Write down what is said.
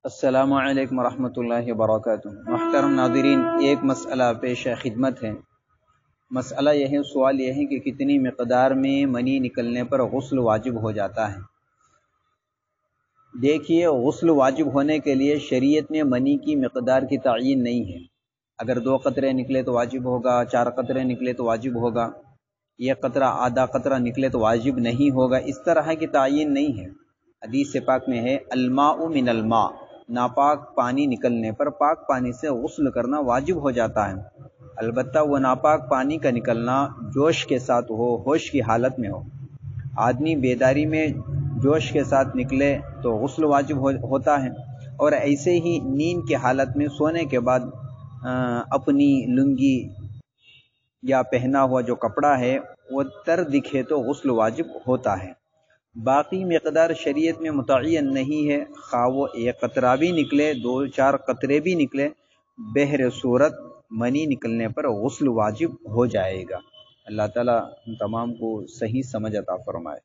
السلام علیکم ورحمۃ اللہ وبرکاتہ۔ محترم ناظرین، ایک مسئلہ پیش خدمت ہے۔ مسئلہ یہ ہے، سوال یہ ہے کہ کتنی مقدار میں منی نکلنے پر غسل واجب ہو جاتا ہے؟ دیکھیے، غسل واجب ہونے کے لیے شریعت میں منی کی مقدار کی تعین نہیں ہے۔ اگر 2 قطرے نکلے تو واجب ہوگا، 4 قطرے نکلے تو واجب ہوگا، 1 قطرہ آدھا قطرہ نکلے تو واجب نہیں ہوگا، اس طرح کی تعین نہیں ہے۔ حدیث پاک میں ہے الماء من الماء، ناپاک پانی نکلنے پر پاک پانی سے غسل کرنا واجب ہو جاتا ہے، البتہ وہ ناپاک پانی کا نکلنا جوش کے ساتھ ہو، ہوش کی حالت میں ہو۔ آدمی بیداری میں جوش کے ساتھ نکلے تو غسل واجب ہوتا ہے، اور ایسے ہی نیند کی حالت میں سونے کے بعد اپنی لنگی یا پہنا ہوا جو کپڑا ہے وہ تر دکھے تو غسل واجب ہوتا ہے۔ باقی مقدار شریعت میں متعین نہیں ہے، خواہ وہ 1 قطرہ بھی نکلے، 2-4 قطرے بھی نکلے، بہر صورت منی نکلنے پر غسل واجب ہو جائے گا۔ اللہ تعالی ہم تمام کو صحیح سمجھ عطا فرمائے۔